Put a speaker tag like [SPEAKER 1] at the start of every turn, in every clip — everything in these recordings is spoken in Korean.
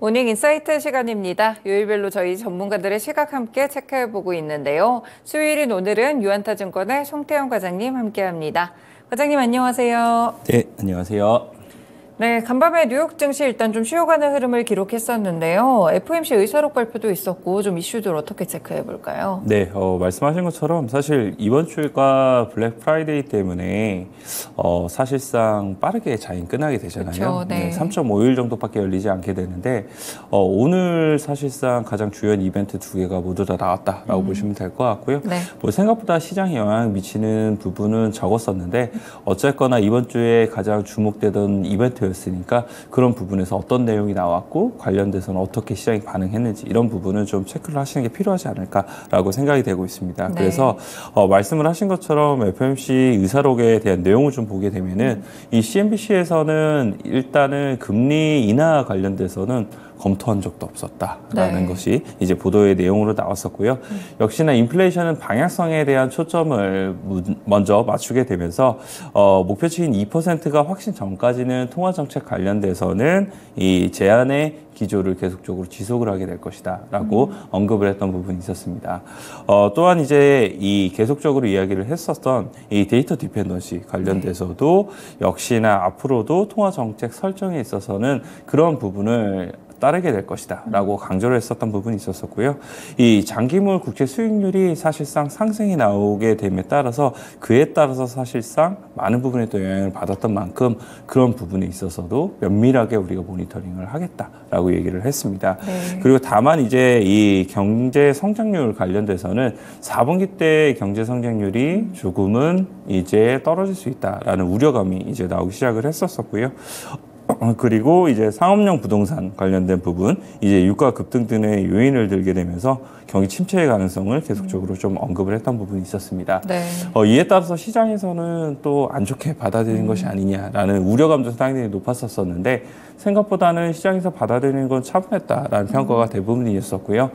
[SPEAKER 1] 모닝 인사이트 시간입니다. 요일별로 저희 전문가들의 시각 함께 체크해보고 있는데요. 수요일인 오늘은 유한타증권의 송태영 과장님 함께합니다. 과장님 안녕하세요.
[SPEAKER 2] 네, 안녕하세요.
[SPEAKER 1] 네, 간밤에 뉴욕 증시 일단 좀 쉬어가는 흐름을 기록했었는데요. FOMC 의사록 발표도 있었고 좀 이슈들 어떻게 체크해볼까요?
[SPEAKER 2] 네, 말씀하신 것처럼 사실 이번 주가 블랙 프라이데이 때문에 사실상 빠르게 장이 끝나게 되잖아요.
[SPEAKER 1] 그쵸, 네.
[SPEAKER 2] 3.5일 정도밖에 열리지 않게 되는데 오늘 사실상 가장 주요한 이벤트 두 개가 모두 다 나왔다라고 보시면 될 것 같고요.
[SPEAKER 1] 네.
[SPEAKER 2] 뭐 생각보다 시장에 영향을 미치는 부분은 적었었는데 어쨌거나 이번 주에 가장 주목되던 이벤트였으니까 그런 부분에서 어떤 내용이 나왔고 관련돼서는 어떻게 시장이 반응했는지 이런 부분은 좀 체크를 하시는 게 필요하지 않을까라고 생각이 되고 있습니다.
[SPEAKER 1] 네.
[SPEAKER 2] 그래서 말씀을 하신 것처럼 FOMC 의사록에 대한 내용을 좀 보게 되면은 이 CNBC에서는 일단은 금리 인하 관련돼서는 검토한 적도 없었다라는
[SPEAKER 1] 네.
[SPEAKER 2] 것이 이제 보도의 내용으로 나왔었고요. 역시나 인플레이션은 방향성에 대한 초점을 먼저 맞추게 되면서 목표치인 2%가 확신 전까지는 통화정책 관련돼서는 이 제한의 기조를 계속적으로 지속을 하게 될 것이다라고 언급을 했던 부분이 있었습니다. 또한 이제 이 계속적으로 이야기를 했었던 이 데이터 디펜던시 관련돼서도 역시나 앞으로도 통화정책 설정에 있어서는 그런 부분을 따르게 될 것이다 라고 강조를 했었던 부분이 있었었고요. 이 장기물 국채 수익률이 사실상 상승이 나오게 됨에 따라서 그에 따라서 사실상 많은 부분에 또 영향을 받았던 만큼 그런 부분에 있어서도 면밀하게 우리가 모니터링을 하겠다라고 얘기를 했습니다.
[SPEAKER 1] 네.
[SPEAKER 2] 그리고 다만 이제 이 경제 성장률 관련돼서는 4분기 때 경제 성장률이 조금은 이제 떨어질 수 있다라는 우려감이 이제 나오기 시작을 했었었고요. 그리고 이제 상업용 부동산 관련된 부분, 이제 유가 급등 등의 요인을 들게 되면서 경기 침체의 가능성을 계속적으로 좀 언급을 했던 부분이 있었습니다.
[SPEAKER 1] 네.
[SPEAKER 2] 이에 따라서 시장에서는 또 안 좋게 받아들이는 것이 아니냐라는 우려감도 상당히 높았었는데 생각보다는 시장에서 받아들이는 건 차분했다라는 평가가 대부분이었었고요.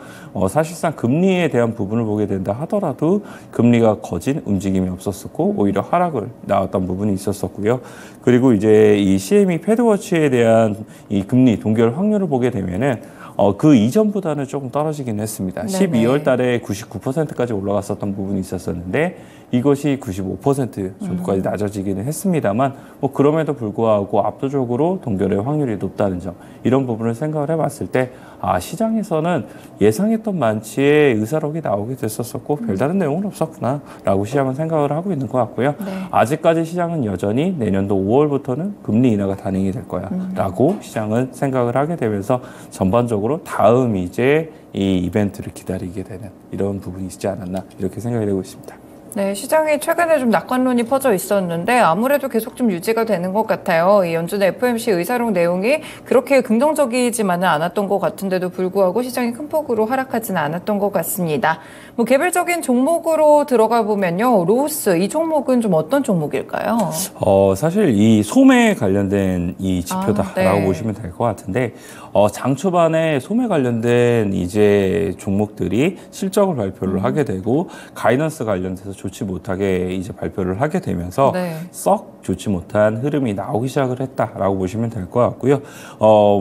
[SPEAKER 2] 사실상 금리에 대한 부분을 보게 된다 하더라도 금리가 거진 움직임이 없었었고 오히려 하락을 나왔던 부분이 있었었고요. 그리고 이제 이 CME 패드워치에 대한 이 금리 동결 확률을 보게 되면은 그 이전보다는 조금 떨어지긴 했습니다.
[SPEAKER 1] 네네.
[SPEAKER 2] 12월 달에 99%까지 올라갔었던 부분이 있었었는데 이것이 95% 정도까지 낮아지기는 했습니다만 뭐 그럼에도 불구하고 압도적으로 동결의 확률이 높다는 점 이런 부분을 생각을 해봤을 때 시장에서는 예상했던 만치의 의사록이 나오게 됐었고 별다른 내용은 없었구나라고 시장은 생각을 하고 있는 것 같고요.
[SPEAKER 1] 네.
[SPEAKER 2] 아직까지 시장은 여전히 내년도 5월부터는 금리 인하가 단행이 될 거야라고 시장은 생각을 하게 되면서 전반적으로 다음 이제 이 이벤트를 기다리게 되는 이런 부분이 있지 않았나 이렇게 생각이 되고 있습니다.
[SPEAKER 1] 네, 시장이 최근에 좀 낙관론이 퍼져 있었는데 아무래도 계속 좀 유지가 되는 것 같아요. 이 연준의 FOMC 의사록 내용이 그렇게 긍정적이지만은 않았던 것 같은데도 불구하고 시장이 큰 폭으로 하락하지는 않았던 것 같습니다. 뭐 개별적인 종목으로 들어가 보면요, 로우스 이 종목은 좀 어떤 종목일까요?
[SPEAKER 2] 사실 이 소매 관련된 이 지표다라고
[SPEAKER 1] 네.
[SPEAKER 2] 보시면 될 것 같은데 장 초반에 소매 관련된 이제 종목들이 실적을 발표를 하게 되고 가이던스 관련돼서 좋지 못하게 이제 발표를 하게 되면서
[SPEAKER 1] 네.
[SPEAKER 2] 썩 좋지 못한 흐름이 나오기 시작을 했다라고 보시면 될 것 같고요.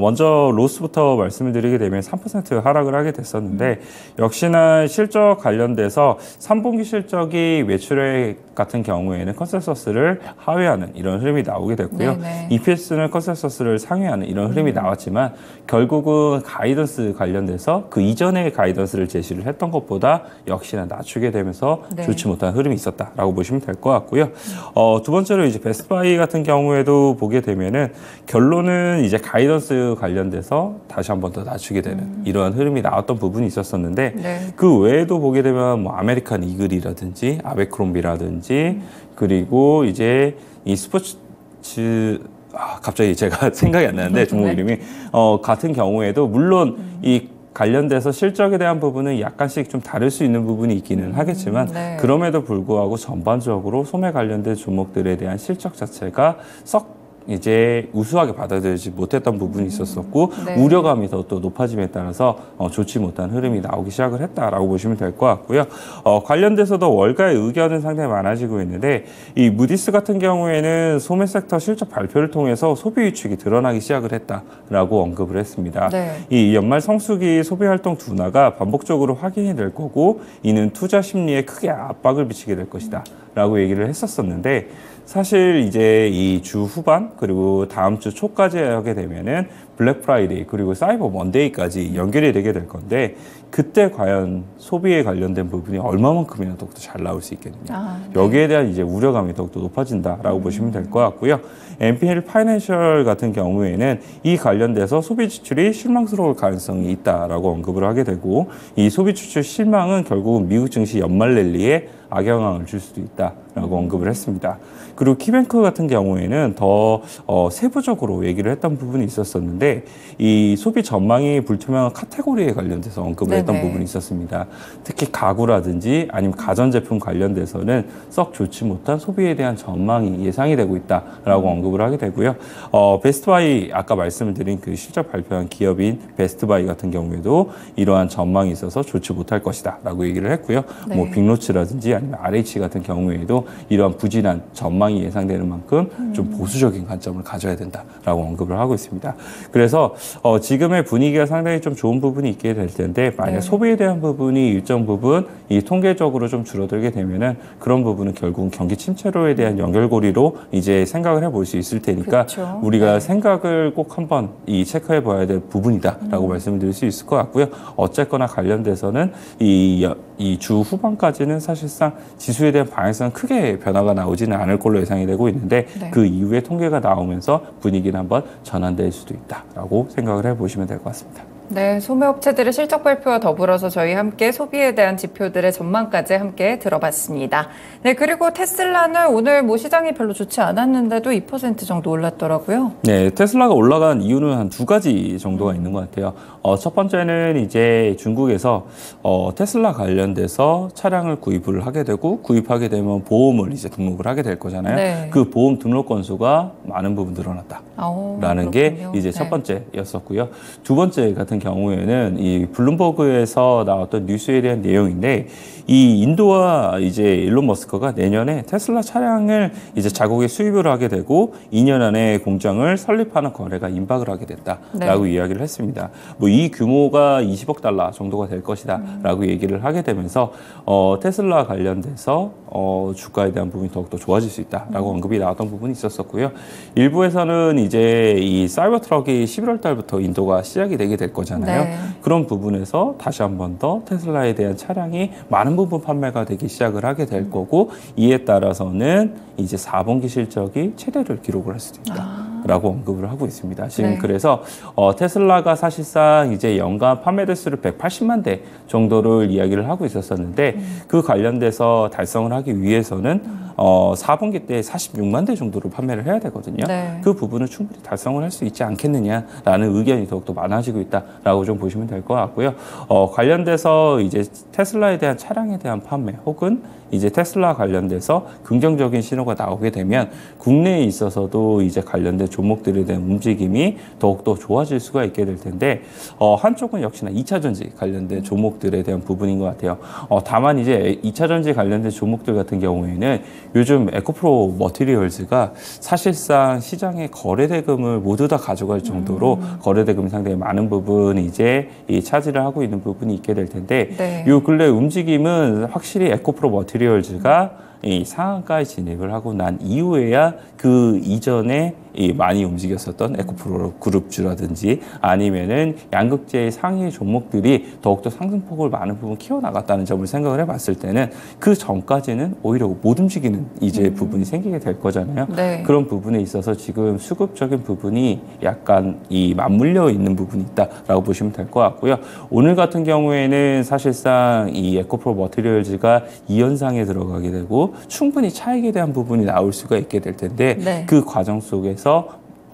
[SPEAKER 2] 먼저 로스부터 말씀을 드리게 되면 3% 하락을 하게 됐었는데 역시나 실적 관련돼서 3분기 실적이 매출액 같은 경우에는 컨센서스를 하회하는 이런 흐름이 나오게 됐고요.
[SPEAKER 1] 네네.
[SPEAKER 2] EPS는 컨센서스를 상회하는 이런 흐름이 나왔지만 결국은 가이던스 관련돼서 그 이전의 가이던스를 제시를 했던 것보다 역시나 낮추게 되면서
[SPEAKER 1] 네.
[SPEAKER 2] 좋지 못한 흐름이 있었다라고 보시면 될 것 같고요. 두 번째로 이제 베스트바이 같은 경우에도 보게 되면은 결론은 이제 가이던스 관련돼서 다시 한 번 더 낮추게 되는 이러한 흐름이 나왔던 부분이 있었었는데
[SPEAKER 1] 네.
[SPEAKER 2] 그 외에도 보게 되면 뭐 아메리칸 이글이라든지 아베크롬비라든지 그리고 이제 이 스포츠 갑자기 제가 생각이 안 나는데 종목
[SPEAKER 1] 네.
[SPEAKER 2] 이름이 같은 경우에도 물론 이 관련돼서 실적에 대한 부분은 약간씩 좀 다를 수 있는 부분이 있기는 하겠지만
[SPEAKER 1] 네.
[SPEAKER 2] 그럼에도 불구하고 전반적으로 소매 관련된 종목들에 대한 실적 자체가 썩 이제 우수하게 받아들이지 못했던 부분이 있었었고
[SPEAKER 1] 네.
[SPEAKER 2] 우려감이 더 또 높아짐에 따라서 좋지 못한 흐름이 나오기 시작을 했다라고 보시면 될 것 같고요. 관련돼서도 월가의 의견은 상당히 많아지고 있는데 이 무디스 같은 경우에는 소매 섹터 실적 발표를 통해서 소비 위축이 드러나기 시작을 했다라고 언급을 했습니다.
[SPEAKER 1] 네.
[SPEAKER 2] 이 연말 성수기 소비 활동 둔화가 반복적으로 확인이 될 거고 이는 투자 심리에 크게 압박을 미치게 될 것이다라고 얘기를 했었었는데 사실 이제 이 주 후반 그리고 다음 주 초까지 하게 되면은 블랙 프라이데이 그리고 사이버 먼데이까지 연결이 되게 될 건데 그때 과연 소비에 관련된 부분이 얼마만큼이나 더욱더 잘 나올 수 있겠느냐.
[SPEAKER 1] 네.
[SPEAKER 2] 여기에 대한 이제 우려감이 더욱더 높아진다라고 보시면 될 것 같고요. NPL 파이낸셜 같은 경우에는 이 관련돼서 소비 지출이 실망스러울 가능성이 있다라고 언급을 하게 되고 이 소비 지출 실망은 결국은 미국 증시 연말 랠리에 악영향을 줄 수도 있다라고 언급을 했습니다. 그리고 키뱅크 같은 경우에는 더 세부적으로 얘기를 했던 부분이 있었었는데 이 소비 전망이 불투명한 카테고리에 관련돼서 언급을 했던
[SPEAKER 1] 네네.
[SPEAKER 2] 부분이 있었습니다. 특히 가구라든지 아니면 가전제품 관련돼서는 썩 좋지 못한 소비에 대한 전망이 예상이 되고 있다라고 언급을 하게 되고요. 베스트바이 아까 말씀을 드린 그 실적 발표한 기업인 베스트바이 같은 경우에도 이러한 전망이 있어서 좋지 못할 것이다라고 얘기를 했고요.
[SPEAKER 1] 네.
[SPEAKER 2] 뭐 빅로치라든지 아니면 RH 같은 경우에도 이러한 부진한 전망이 예상되는 만큼 좀 보수적인 관점을 가져야 된다라고 언급을 하고 있습니다. 그래서 지금의 분위기가 상당히 좀 좋은 부분이 있게 될 텐데 만약
[SPEAKER 1] 네.
[SPEAKER 2] 소비에 대한 부분이 일정 부분 이 통계적으로 좀 줄어들게 되면은 그런 부분은 결국은 경기 침체로에 대한 연결고리로 이제 생각을 해볼 수 있을 테니까
[SPEAKER 1] 그렇죠.
[SPEAKER 2] 우리가
[SPEAKER 1] 네.
[SPEAKER 2] 생각을 꼭 한번 이 체크해 봐야 될 부분이다라고 말씀을 드릴 수 있을 것 같고요. 어쨌거나 관련돼서는 이 주 후반까지는 사실상 지수에 대한 방향성은 크게 변화가 나오지는 않을 걸로 예상이 되고 있는데
[SPEAKER 1] 네.
[SPEAKER 2] 그 이후에 통계가 나오면서 분위기는 한번 전환될 수도 있다라고 생각을 해보시면 될 것 같습니다.
[SPEAKER 1] 네, 소매업체들의 실적 발표와 더불어서 저희 함께 소비에 대한 지표들의 전망까지 함께 들어봤습니다. 네, 그리고 테슬라는 오늘 뭐 시장이 별로 좋지 않았는데도 2% 정도 올랐더라고요.
[SPEAKER 2] 네, 테슬라가 올라간 이유는 한 두 가지 정도가 있는 것 같아요. 첫 번째는 이제 중국에서 테슬라 관련돼서 차량을 구입을 하게 되고 구입하게 되면 보험을 이제 등록을 하게 될 거잖아요.
[SPEAKER 1] 네.
[SPEAKER 2] 그 보험 등록 건수가 많은 부분 늘어났다. 라는 게
[SPEAKER 1] 그렇군요.
[SPEAKER 2] 이제
[SPEAKER 1] 네.
[SPEAKER 2] 첫 번째였었고요. 두 번째 같은 경우에는 이 블룸버그에서 나왔던 뉴스에 대한 내용인데 이 인도와 이제 일론 머스크가 내년에 테슬라 차량을 이제 자국에 수입을 하게 되고 2년 안에 공장을 설립하는 거래가 임박을 하게 됐다라고
[SPEAKER 1] 네.
[SPEAKER 2] 이야기를 했습니다. 뭐 이 규모가 20억 달러 정도가 될 것이다라고 얘기를 하게 되면서 테슬라 관련돼서 주가에 대한 부분이 더욱더 좋아질 수 있다라고 언급이 나왔던 부분이 있었었고요. 일부에서는 이제 이 사이버 트럭이 11월 달부터 인도가 시작이 되게 될 거잖아요.
[SPEAKER 1] 네.
[SPEAKER 2] 그런 부분에서 다시 한 번 더 테슬라에 대한 차량이 많은 부분 판매가 되기 시작을 하게 될 거고 이에 따라서는 이제 4분기 실적이 최대를 기록을 할 수도 있다라고 언급을 하고 있습니다. 지금
[SPEAKER 1] 네.
[SPEAKER 2] 그래서 테슬라가 사실상 이제 연간 판매 대수를 180만 대 정도를 이야기를 하고 있었었는데 그 관련돼서 달성을 하기 위해서는 4분기 때 46만 대 정도로 판매를 해야 되거든요.
[SPEAKER 1] 네.
[SPEAKER 2] 그 부분을 충분히 달성을 할 수 있지 않겠느냐라는 의견이 더욱더 많아지고 있다라고 좀 보시면 될 것 같고요. 관련돼서 이제 테슬라에 대한 차량에 대한 판매 혹은 이제 테슬라 관련돼서 긍정적인 신호가 나오게 되면 국내에 있어서도 이제 관련된 종목들에 대한 움직임이 더욱더 좋아질 수가 있게 될 텐데 한쪽은 역시나 2차 전지 관련된 종목들에 대한 부분인 것 같아요. 다만 이제 2차 전지 관련된 종목들 같은 경우에는 요즘 에코프로 머티리얼즈가 사실상 시장의 거래대금을 모두 다 가져갈 정도로 거래대금이 상당히 많은 부분이 이제 차지를 하고 있는 부분이 있게 될 텐데
[SPEAKER 1] 네.
[SPEAKER 2] 요 근래 움직임은 확실히 에코프로 머티리얼즈가 이 상한가에 진입을 하고 난 이후에야 그 이전에 많이 움직였었던 에코프로 그룹주라든지 아니면은 양극재의 상위 종목들이 더욱더 상승폭을 많은 부분 키워나갔다는 점을 생각을 해봤을 때는 그 전까지는 오히려 못 움직이는 이제 부분이 생기게 될 거잖아요.
[SPEAKER 1] 네.
[SPEAKER 2] 그런 부분에 있어서 지금 수급적인 부분이 약간 이 맞물려 있는 부분이 있다라고 보시면 될 것 같고요. 오늘 같은 경우에는 사실상 이 에코프로 머티리얼즈가 2연상에 들어가게 되고 충분히 차익에 대한 부분이 나올 수가 있게 될 텐데
[SPEAKER 1] 네.
[SPEAKER 2] 그 과정 속에서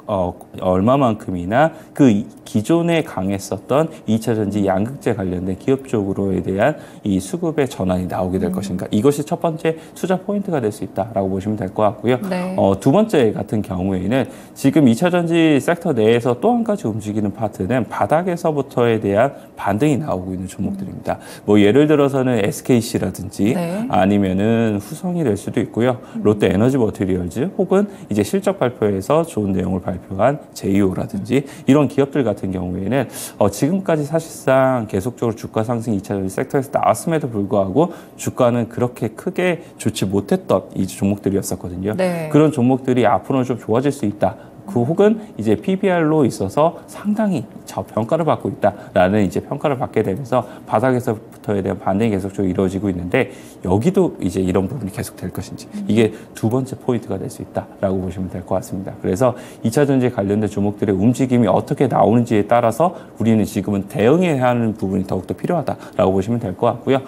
[SPEAKER 2] 얼마만큼이나 그 기존에 강했었던 2차 전지 양극재 관련된 기업 쪽으로에 대한 이 수급의 전환이 나오게 될 것인가. 이것이 첫 번째 투자 포인트가 될 수 있다라고 보시면 될 것 같고요.
[SPEAKER 1] 네.
[SPEAKER 2] 두 번째 같은 경우에는 지금 2차 전지 섹터 내에서 또 한 가지 움직이는 파트는 바닥에서부터에 대한 반등이 나오고 있는 종목들입니다. 뭐 예를 들어서는 SKC라든지
[SPEAKER 1] 네.
[SPEAKER 2] 아니면은 후성이 될 수도 있고요. 롯데 에너지 머티리얼즈 혹은 이제 실적 발표에서 좋은 내용을 발표한 제이오라든지 이런 기업들 같은 경우에는 지금까지 사실상 계속적으로 주가 상승이 2차 전지 섹터에서 나왔음에도 불구하고 주가는 그렇게 크게 좋지 못했던 이 종목들이었었거든요.
[SPEAKER 1] 네.
[SPEAKER 2] 그런 종목들이 앞으로는 좀 좋아질 수 있다. 그 혹은 이제 PBR로 있어서 상당히 저평가를 받고 있다라는 이제 평가를 받게 되면서 바닥에서부터에 대한 반등이 계속적으로 이루어지고 있는데 여기도 이제 이런 부분이 계속 될 것인지 이게 두 번째 포인트가 될 수 있다라고 보시면 될 것 같습니다. 그래서 2차 전지 관련된 종목들의 움직임이 어떻게 나오는지에 따라서 우리는 지금은 대응해야 하는 부분이 더욱더 필요하다라고 보시면 될 것 같고요.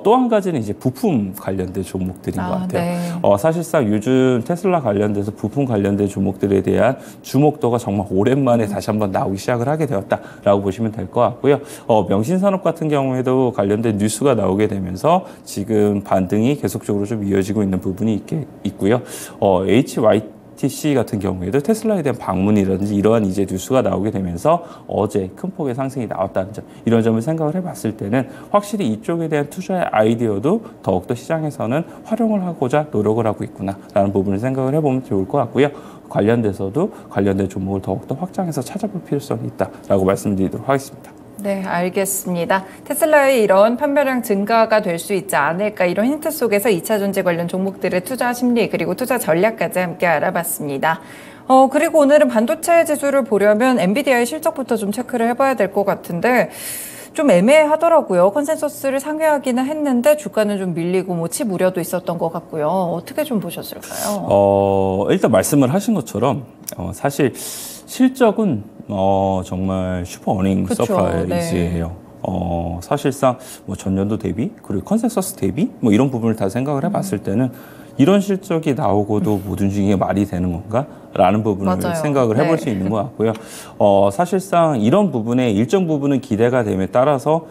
[SPEAKER 2] 또 한 가지는 이제 부품 관련된 종목들인 것 같아요.
[SPEAKER 1] 네.
[SPEAKER 2] 사실상 요즘 테슬라 관련돼서 부품 관련된 종목들에 대한 주목도가 정말 오랜만에 다시 한번 나오기 시작을 하게 되었다라고 보시면 될 것 같고요. 명신산업 같은 경우에도 관련된 뉴스가 나오게 되면서 지금 반등이 계속적으로 좀 이어지고 있는 부분이 있고요. HYTC 같은 경우에도 테슬라에 대한 방문이라든지 이러한 이제 뉴스가 나오게 되면서 어제 큰 폭의 상승이 나왔다는 점, 이런 점을 생각을 해봤을 때는 확실히 이쪽에 대한 투자의 아이디어도 더욱더 시장에서는 활용을 하고자 노력을 하고 있구나라는 부분을 생각을 해보면 좋을 것 같고요. 관련돼서도 관련된 종목을 더욱더 확장해서 찾아볼 필요성이 있다라고 말씀드리도록 하겠습니다.
[SPEAKER 1] 네, 알겠습니다. 테슬라의 이런 판매량 증가가 될 수 있지 않을까, 이런 힌트 속에서 2차 전지 관련 종목들의 투자 심리 그리고 투자 전략까지 함께 알아봤습니다. 그리고 오늘은 반도체 지수를 보려면 엔비디아의 실적부터 좀 체크를 해봐야 될 것 같은데 좀 애매하더라고요. 컨센서스를 상회하기는 했는데 주가는 좀 밀리고 뭐 칩 우려도 있었던 것 같고요. 어떻게 좀 보셨을까요?
[SPEAKER 2] 일단 말씀을 하신 것처럼 사실 실적은 정말 슈퍼 어닝
[SPEAKER 1] 그쵸,
[SPEAKER 2] 서프라이즈예요. 사실상 뭐 전년도 대비 그리고 컨센서스 대비 뭐 이런 부분을 다 생각을 해봤을 때는 이런 실적이 나오고도 못 움직이게 말이 되는 건가? 라는 부분을
[SPEAKER 1] 맞아요.
[SPEAKER 2] 생각을 해볼
[SPEAKER 1] 네.
[SPEAKER 2] 수 있는 것 같고요. 사실상 이런 부분에 일정 부분은 기대가 됨에 따라서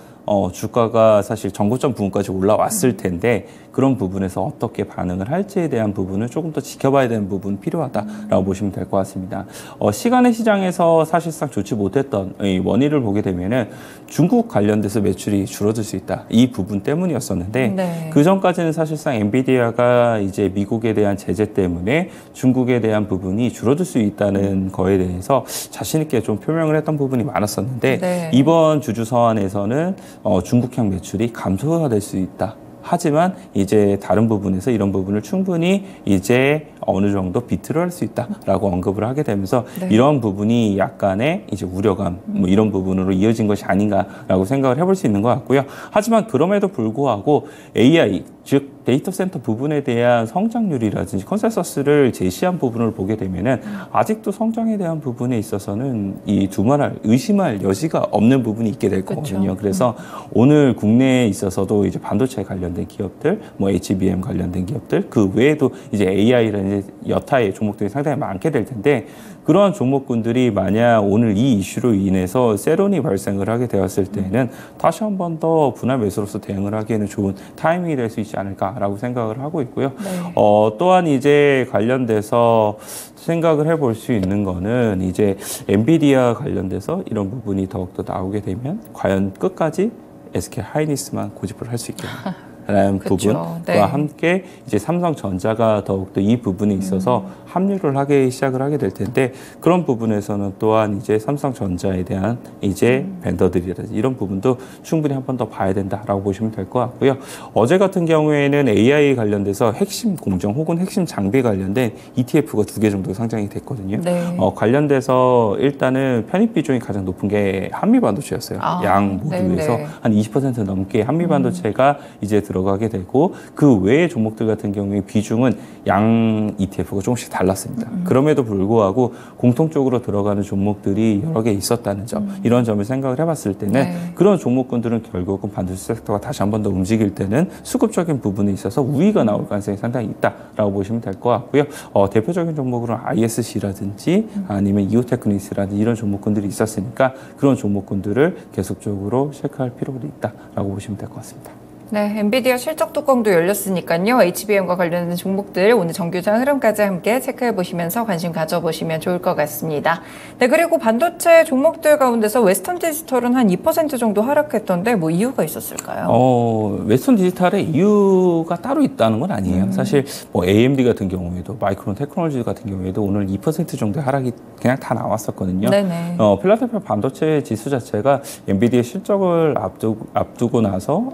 [SPEAKER 2] 주가가 사실 전고점 부분까지 올라왔을 텐데 그런 부분에서 어떻게 반응을 할지에 대한 부분을 조금 더 지켜봐야 되는 부분이 필요하다라고 보시면 될 것 같습니다. 시간의 시장에서 사실상 좋지 못했던 이 원인을 보게 되면은 중국 관련돼서 매출이 줄어들 수 있다. 이 부분 때문이었었는데
[SPEAKER 1] 네.
[SPEAKER 2] 그 전까지는 사실상 엔비디아가 이제 미국에 대한 제재 때문에 중국에 대한 부분이 줄어들 수 있다는 거에 대해서 자신 있게 좀 표명을 했던 부분이 많았었는데
[SPEAKER 1] 네.
[SPEAKER 2] 이번 주주 서한에서는 중국향 매출이 감소가 될 수 있다. 하지만 이제 다른 부분에서 이런 부분을 충분히 이제 어느 정도 비트를 할 수 있다라고 언급을 하게 되면서
[SPEAKER 1] 네.
[SPEAKER 2] 이런 부분이 약간의 이제 우려감 뭐 이런 부분으로 이어진 것이 아닌가라고 생각을 해볼 수 있는 것 같고요. 하지만 그럼에도 불구하고 AI 즉 데이터 센터 부분에 대한 성장률이라든지 컨센서스를 제시한 부분을 보게 되면은 아직도 성장에 대한 부분에 있어서는 이 두말할 의심할 여지가 없는 부분이 있게 될 거거든요. 그래서 오늘 국내에 있어서도 이제 반도체 관련된 기업들, 뭐 HBM 관련된 기업들, 그 외에도 이제 AI라는 여타의 종목들이 상당히 많게 될 텐데 그러한 종목군들이 만약 오늘 이 이슈로 인해서 세론이 발생을 하게 되었을 때에는 다시 한 번 더 분할 매수로서 대응을 하기에는 좋은 타이밍이 될 수 있지 않을까라고 생각을 하고 있고요.
[SPEAKER 1] 네.
[SPEAKER 2] 또한 이제 관련돼서 생각을 해볼 수 있는 거는 이제 엔비디아 관련돼서 이런 부분이 더욱더 나오게 되면 과연 끝까지 SK 하이닉스만 고집을 할 수 있겠나. 라는
[SPEAKER 1] 그쵸.
[SPEAKER 2] 부분과
[SPEAKER 1] 네.
[SPEAKER 2] 함께 이제 삼성전자가 더욱더 이 부분에 있어서 합류를 하게 시작을 하게 될 텐데 그런 부분에서는 또한 이제 삼성전자에 대한 이제 벤더들이라든지 이런 부분도 충분히 한 번 더 봐야 된다라고 보시면 될 것 같고요. 어제 같은 경우에는 AI 관련돼서 핵심 공정 혹은 핵심 장비 관련된 ETF가 2개 정도 상장이 됐거든요.
[SPEAKER 1] 네.
[SPEAKER 2] 관련돼서 일단은 편입 비중이 가장 높은 게 한미반도체였어요. 양 모두에서
[SPEAKER 1] 네네.
[SPEAKER 2] 한 20% 넘게 한미반도체가 이제 들어 들어가게 되고 그 외의 종목들 같은 경우에 비중은 양 ETF가 조금씩 달랐습니다. 그럼에도 불구하고 공통적으로 들어가는 종목들이 여러 개 있었다는 점, 이런 점을 생각을 해봤을 때는
[SPEAKER 1] 네.
[SPEAKER 2] 그런 종목군들은 결국은 반도체 섹터가 다시 한 번 더 움직일 때는 수급적인 부분에 있어서 우위가 나올 가능성이 상당히 있다라고 보시면 될 것 같고요. 대표적인 종목으로는 ISC라든지 아니면 이오테크니스라든지 이런 종목군들이 있었으니까 그런 종목군들을 계속적으로 체크할 필요가 있다라고 보시면 될 것 같습니다.
[SPEAKER 1] 네, 엔비디아 실적 뚜껑도 열렸으니까요. HBM과 관련된 종목들 오늘 정규장 흐름까지 함께 체크해 보시면서 관심 가져보시면 좋을 것 같습니다. 네, 그리고 반도체 종목들 가운데서 웨스턴 디지털은 한 2% 정도 하락했던데 뭐 이유가 있었을까요?
[SPEAKER 2] 웨스턴 디지털의 이유가 따로 있다는 건 아니에요. 사실 뭐 AMD 같은 경우에도 마이크론 테크놀로지 같은 경우에도 오늘 2% 정도의 하락이 그냥 다 나왔었거든요.
[SPEAKER 1] 네네.
[SPEAKER 2] 필라델피아 반도체 지수 자체가 엔비디아 실적을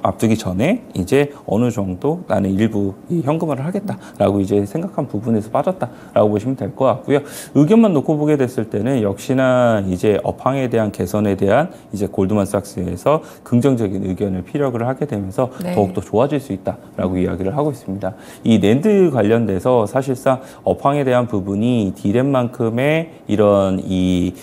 [SPEAKER 2] 앞두기 전에 이제 어느 정도 나는 일부 이 현금화를 하겠다라고 이제 생각한 부분에서 빠졌다라고 보시면 될 것 같고요. 의견만 놓고 보게 됐을 때는 역시나 이제 업황에 대한 개선에 대한 이제 골드만삭스에서 긍정적인 의견을 피력을 하게 되면서
[SPEAKER 1] 네.
[SPEAKER 2] 더욱더 좋아질 수 있다라고 이야기를 하고 있습니다. 이 낸드 관련돼서 사실상 업황에 대한 부분이 디램만큼의 이런 이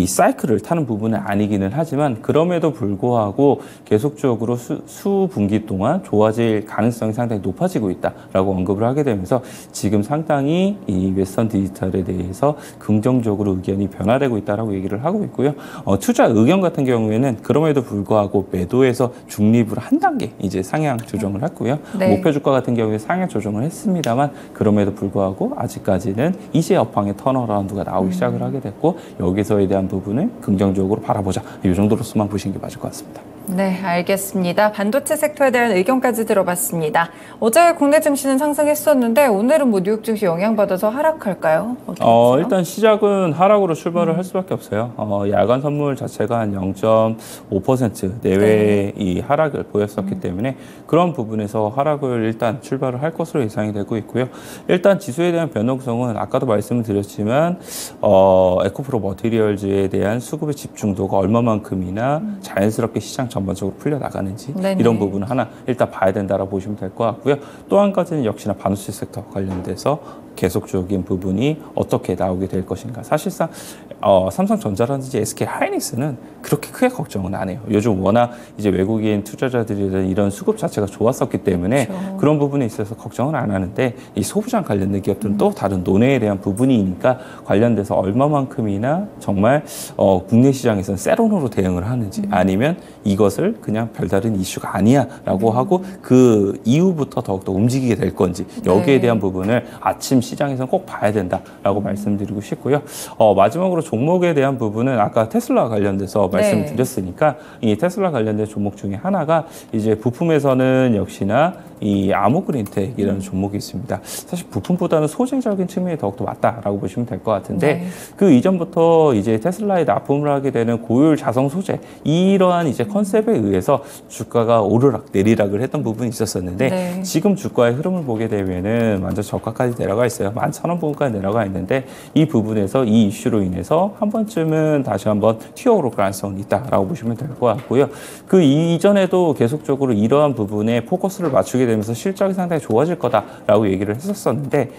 [SPEAKER 2] 사이클을 타는 부분은 아니기는 하지만 그럼에도 불구하고 계속적으로 수분기 동안 좋아질 가능성이 상당히 높아지고 있다라고 언급을 하게 되면서 지금 상당히 이 웨스턴 디지털에 대해서 긍정적으로 의견이 변화되고 있다라고 얘기를 하고 있고요. 투자 의견 같은 경우에는 그럼에도 불구하고 매도에서 중립을 한 단계 이제 상향 조정을 했고요.
[SPEAKER 1] 네.
[SPEAKER 2] 목표 주가 같은 경우에 상향 조정을 했습니다만 그럼에도 불구하고 아직까지는 이제 업황의 턴어라운드가 나오기 시작을 하게 됐고 여기서에 대한 부분을 긍정적으로 바라보자. 이 정도로서만 보시는 게 맞을 것 같습니다.
[SPEAKER 1] 네, 알겠습니다. 반도체 섹터에 대한 의견까지 들어봤습니다. 어제 국내 증시는 상승했었는데 오늘은 뭐 뉴욕 증시 영향받아서 하락할까요?
[SPEAKER 2] 일단 시작은 하락으로 출발을 할 수밖에 없어요. 야간 선물 자체가 한 0.5% 내외의 이 하락을 보였었기 때문에 그런 부분에서 하락을 일단 출발을 할 것으로 예상이 되고 있고요. 일단 지수에 대한 변동성은 아까도 말씀을 드렸지만 에코프로 머티리얼즈에 대한 수급의 집중도가 얼마만큼이나 자연스럽게 시장 전반적으로 풀려나가는지
[SPEAKER 1] 네네.
[SPEAKER 2] 이런 부분 하나 일단 봐야 된다라고 보시면 될 것 같고요. 또 한 가지는 역시나 반도체 섹터 관련돼서 계속적인 부분이 어떻게 나오게 될 것인가. 사실상 삼성전자라든지 SK 하이닉스는 그렇게 크게 걱정은 안 해요. 요즘 워낙 이제 외국인 투자자들이 이런 수급 자체가 좋았었기 때문에
[SPEAKER 1] 그렇죠.
[SPEAKER 2] 그런 부분에 있어서 걱정은 안 하는데 이 소부장 관련된 기업들은 또 다른 논외에 대한 부분이니까 관련돼서 얼마만큼이나 정말 국내 시장에서는 세론으로 대응을 하는지 아니면 이것을 그냥 별다른 이슈가 아니야라고 하고 그 이후부터 더욱더 움직이게 될 건지 여기에
[SPEAKER 1] 네.
[SPEAKER 2] 대한 부분을 아침 시장에서는 꼭 봐야 된다라고 말씀드리고 싶고요. 마지막으로 종목에 대한 부분은 아까 테슬라 관련돼서 말씀을
[SPEAKER 1] 네.
[SPEAKER 2] 드렸으니까 이 테슬라 관련된 종목 중에 하나가 이제 부품에서는 역시나 이 아모그린텍이라는 종목이 있습니다. 사실 부품보다는 소재적인 측면이 더욱더 맞다라고 보시면 될 것 같은데
[SPEAKER 1] 네.
[SPEAKER 2] 그 이전부터 이제 테슬라에 납품을 하게 되는 고효율 자성 소재 이러한 이제 컨셉에 의해서 주가가 오르락 내리락을 했던 부분이 있었었는데
[SPEAKER 1] 네.
[SPEAKER 2] 지금 주가의 흐름을 보게 되면은 완전 저가까지 내려가 있어요. 11,000원 부분까지 내려가 있는데 이 부분에서 이 이슈로 인해서 한 번쯤은 다시 한번 튀어오를 가능성이 있다라고 보시면 될 것 같고요. 그 이전에도 계속적으로 이러한 부분에 포커스를 맞추게 되면서 실적이 상당히 좋아질 거다라고 얘기를 했었었는데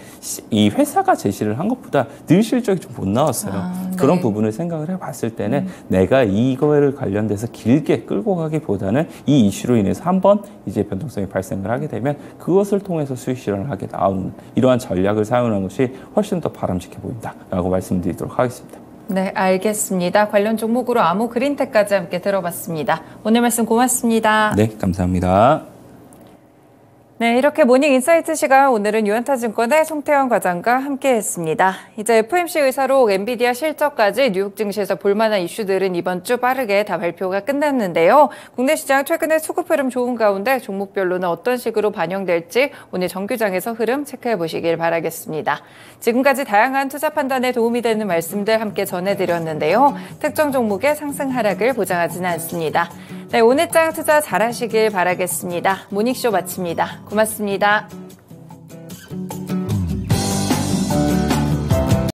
[SPEAKER 2] 이 회사가 제시를 한 것보다 늘 실적이 좀 못 나왔어요.
[SPEAKER 1] 네.
[SPEAKER 2] 그런 부분을 생각을 해봤을 때는 내가 이거를 관련돼서 길게 끌고 가기보다는 이 이슈로 인해서 한번 이제 변동성이 발생을 하게 되면 그것을 통해서 수익 실현을 하게 나오는 이러한 전략을 사용하는 것이 훨씬 더 바람직해 보인다라고 말씀드리도록 하겠습니다.
[SPEAKER 1] 네, 알겠습니다. 관련 종목으로 아모그린텍까지 함께 들어봤습니다. 오늘 말씀 고맙습니다.
[SPEAKER 2] 네, 감사합니다.
[SPEAKER 1] 네, 이렇게 모닝 인사이트 시간 오늘은 유한타증권의 송태현 과장과 함께했습니다. 이제 FOMC 의사록 엔비디아 실적까지 뉴욕 증시에서 볼만한 이슈들은 이번 주 빠르게 다 발표가 끝났는데요. 국내 시장 최근에 수급 흐름 좋은 가운데 종목별로는 어떤 식으로 반영될지 오늘 정규장에서 흐름 체크해 보시길 바라겠습니다. 지금까지 다양한 투자 판단에 도움이 되는 말씀들 함께 전해드렸는데요. 특정 종목의 상승 하락을 보장하지는 않습니다. 네, 오늘 장 투자 잘하시길 바라겠습니다. 모닝쇼 마칩니다. 고맙습니다.